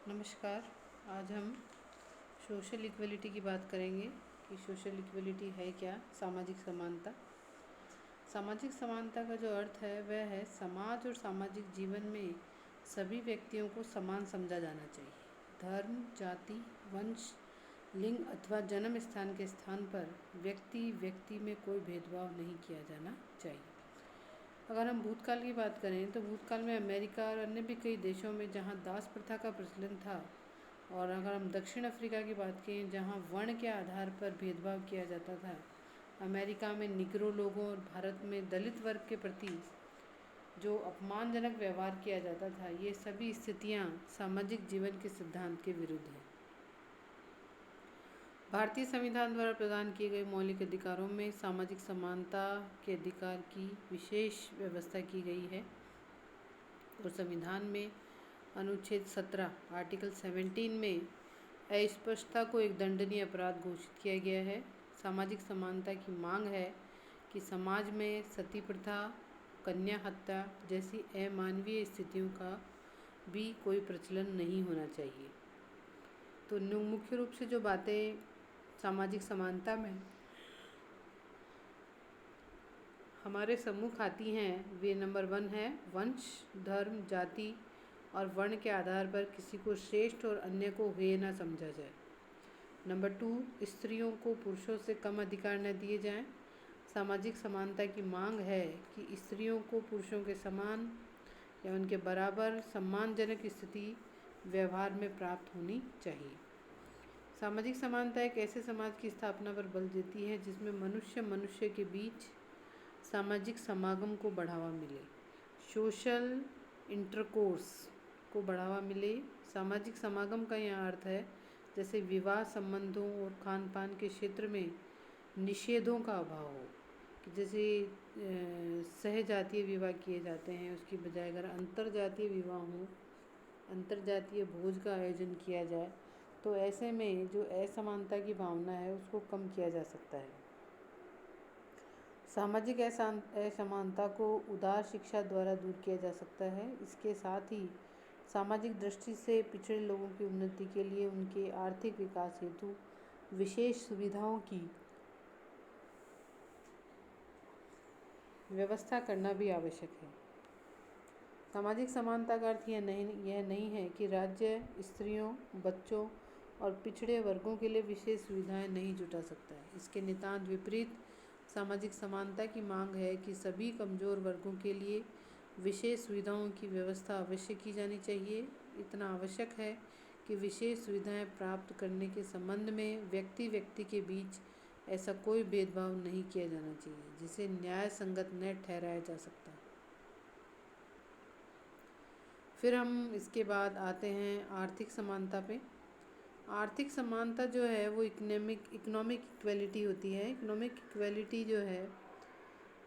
नमस्कार। आज हम सोशल इक्वलिटी की बात करेंगे कि सोशल इक्वलिटी है क्या। सामाजिक समानता। सामाजिक समानता का जो अर्थ है वह है समाज और सामाजिक जीवन में सभी व्यक्तियों को समान समझा जाना चाहिए। धर्म, जाति, वंश, लिंग अथवा जन्म स्थान के स्थान पर व्यक्ति में कोई भेदभाव नहीं किया जाना चाहिए। अगर हम भूतकाल की बात करें तो भूतकाल में अमेरिका और अन्य भी कई देशों में जहां दास प्रथा का प्रचलन था, और अगर हम दक्षिण अफ्रीका की बात करें जहां वर्ण के आधार पर भेदभाव किया जाता था, अमेरिका में निग्रो लोगों और भारत में दलित वर्ग के प्रति जो अपमानजनक व्यवहार किया जाता था, ये सभी स्थितियां सामाजिक जीवन के सिद्धांत के विरुद्ध हैं। भारतीय संविधान द्वारा प्रदान किए गए मौलिक अधिकारों में सामाजिक समानता के अधिकार की विशेष व्यवस्था की गई है और संविधान में अनुच्छेद 17 आर्टिकल 17 में अस्पृश्यता को एक दंडनीय अपराध घोषित किया गया है। सामाजिक समानता की मांग है कि समाज में सती प्रथा, कन्या हत्या जैसी अमानवीय स्थितियों का भी कोई प्रचलन नहीं होना चाहिए। तो मुख्य रूप से जो बातें सामाजिक समानता में हमारे सम्मुख आती हैं वे नंबर 1 है वंश, धर्म, जाति और वर्ण के आधार पर किसी को श्रेष्ठ और अन्य को हेय न समझा जाए। नंबर 2, स्त्रियों को पुरुषों से कम अधिकार न दिए जाएं। सामाजिक समानता की मांग है कि स्त्रियों को पुरुषों के समान या उनके बराबर सम्मानजनक स्थिति व्यवहार में प्राप्त होनी चाहिए। सामाजिक समानता एक ऐसे समाज की स्थापना पर बल देती है जिसमें मनुष्य के बीच सामाजिक समागम को बढ़ावा मिले, सोशल इंटरकोर्स को बढ़ावा मिले। सामाजिक समागम का यह अर्थ है जैसे विवाह संबंधों और खान पान के क्षेत्र में निषेधों का अभाव हो, कि जैसे सहजातीय विवाह किए जाते हैं उसकी बजाय अगर अंतरजातीय विवाह हो, अंतरजातीय भोज का आयोजन किया जाए तो ऐसे में जो असमानता की भावना है उसको कम किया जा सकता है। सामाजिक असमानता को उदार शिक्षा द्वारा दूर किया जा सकता है। इसके साथ ही सामाजिक दृष्टि से पिछड़े लोगों की उन्नति के लिए उनके आर्थिक विकास हेतु विशेष सुविधाओं की व्यवस्था करना भी आवश्यक है। सामाजिक समानता का अर्थ यह नहीं है कि राज्य स्त्रियों, बच्चों और पिछड़े वर्गों के लिए विशेष सुविधाएं नहीं जुटा सकता है। इसके नितांत विपरीत सामाजिक समानता की मांग है कि सभी कमज़ोर वर्गों के लिए विशेष सुविधाओं की व्यवस्था अवश्य की जानी चाहिए। इतना आवश्यक है कि विशेष सुविधाएं प्राप्त करने के संबंध में व्यक्ति के बीच ऐसा कोई भेदभाव नहीं किया जाना चाहिए जिसे न्याय संगत न ठहराया जा सकता। फिर हम इसके बाद आते हैं आर्थिक समानता पे। आर्थिक समानता जो है वो इकोनॉमिक इक्वलिटी होती है। इकोनॉमिक इक्वलिटी जो है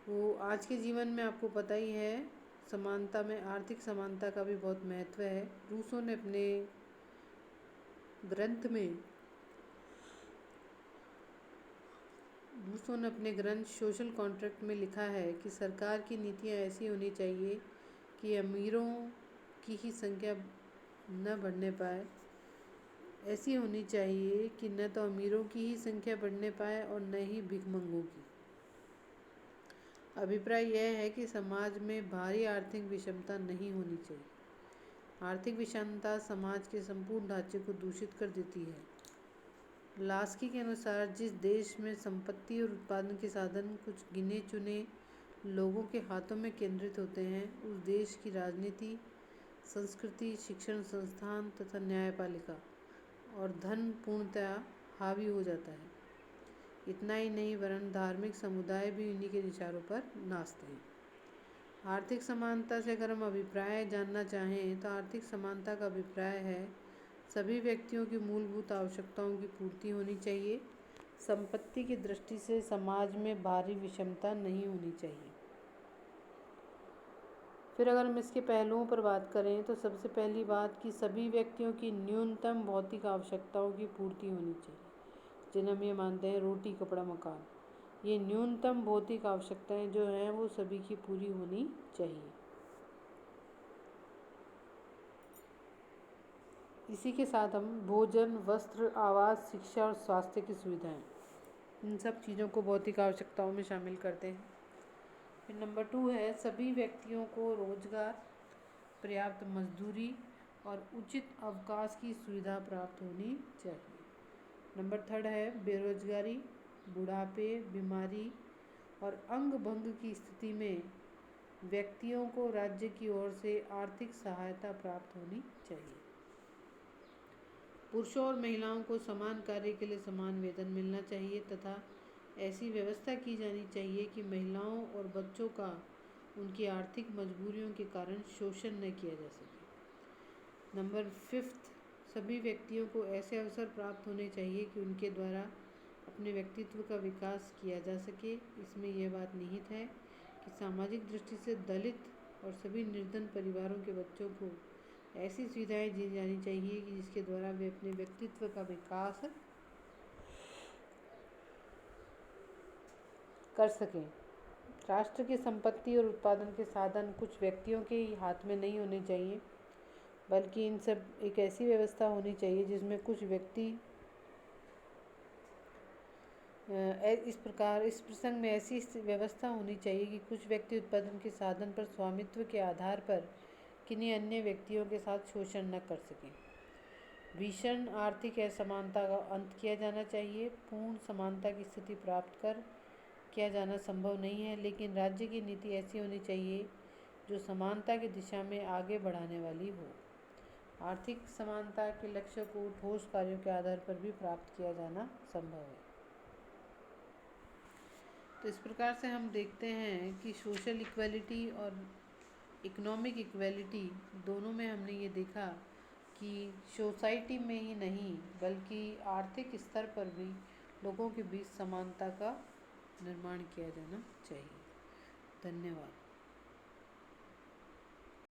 वो आज के जीवन में आपको पता ही है, समानता में आर्थिक समानता का भी बहुत महत्व है। रूसों ने अपने ग्रंथ सोशल कॉन्ट्रैक्ट में लिखा है कि सरकार की नीतियाँ ऐसी होनी चाहिए कि अमीरों की ही संख्या न बढ़ने पाए, ऐसी होनी चाहिए कि न तो अमीरों की ही संख्या बढ़ने पाए और न ही भिखमंगों की। अभिप्राय यह है कि समाज में भारी आर्थिक विषमता नहीं होनी चाहिए। आर्थिक विषमता समाज के संपूर्ण ढांचे को दूषित कर देती है। लास्की के अनुसार जिस देश में संपत्ति और उत्पादन के साधन कुछ गिने चुने लोगों के हाथों में केंद्रित होते हैं, उस देश की राजनीति, संस्कृति, शिक्षण संस्थान तथा न्यायपालिका और धन पूर्णतया हावी हो जाता है। इतना ही नहीं वरन धार्मिक समुदाय भी उन्हीं के इशारों पर नाचते हैं। आर्थिक समानता से अगर हम अभिप्राय जानना चाहें तो आर्थिक समानता का अभिप्राय है सभी व्यक्तियों की मूलभूत आवश्यकताओं की पूर्ति होनी चाहिए। संपत्ति की दृष्टि से समाज में भारी विषमता नहीं होनी चाहिए। फिर अगर हम इसके पहलुओं पर बात करें तो सबसे पहली बात कि सभी व्यक्तियों की न्यूनतम भौतिक आवश्यकताओं की पूर्ति होनी चाहिए, जिन्हें हम ये मानते हैं रोटी, कपड़ा, मकान। ये न्यूनतम भौतिक आवश्यकताएं जो हैं वो सभी की पूरी होनी चाहिए। इसी के साथ हम भोजन, वस्त्र, आवास, शिक्षा और स्वास्थ्य की सुविधाएं, इन सब चीज़ों को भौतिक आवश्यकताओं में शामिल करते हैं। फिर नंबर 2 है सभी व्यक्तियों को रोजगार, पर्याप्त मजदूरी और उचित अवकाश की सुविधा प्राप्त होनी चाहिए। नंबर 3 है बेरोजगारी, बुढ़ापे, बीमारी और अंग भंग की स्थिति में व्यक्तियों को राज्य की ओर से आर्थिक सहायता प्राप्त होनी चाहिए। पुरुषों और महिलाओं को समान कार्य के लिए समान वेतन मिलना चाहिए तथा ऐसी व्यवस्था की जानी चाहिए कि महिलाओं और बच्चों का उनकी आर्थिक मजबूरियों के कारण शोषण न किया जा सके। नंबर 5 सभी व्यक्तियों को ऐसे अवसर प्राप्त होने चाहिए कि उनके द्वारा अपने व्यक्तित्व का विकास किया जा सके। इसमें यह बात निहित है कि सामाजिक दृष्टि से दलित और सभी निर्धन परिवारों के बच्चों को ऐसी सुविधाएं दी जानी चाहिए कि जिसके द्वारा वे अपने व्यक्तित्व का विकास कर सकें। राष्ट्र की संपत्ति और उत्पादन के साधन कुछ व्यक्तियों के ही हाथ में नहीं होने चाहिए, बल्कि इन सब एक ऐसी व्यवस्था होनी चाहिए जिसमें कुछ व्यक्ति इस प्रसंग में ऐसी व्यवस्था होनी चाहिए कि कुछ व्यक्ति उत्पादन के साधन पर स्वामित्व के आधार पर किन्हीं अन्य व्यक्तियों के साथ शोषण न कर सकें। भीषण आर्थिक असमानता का अंत किया जाना चाहिए। पूर्ण समानता की स्थिति प्राप्त कर किया जाना संभव नहीं है, लेकिन राज्य की नीति ऐसी होनी चाहिए जो समानता की दिशा में आगे बढ़ाने वाली हो। आर्थिक समानता के लक्ष्य को ठोस कार्यों के आधार पर भी प्राप्त किया जाना संभव है। तो इस प्रकार से हम देखते हैं कि सोशल इक्वलिटी और इकोनॉमिक इक्वलिटी दोनों में हमने ये देखा कि सोसाइटी में ही नहीं बल्कि आर्थिक स्तर पर भी लोगों के बीच समानता का निर्माण किया जाना चाहिए। धन्यवाद।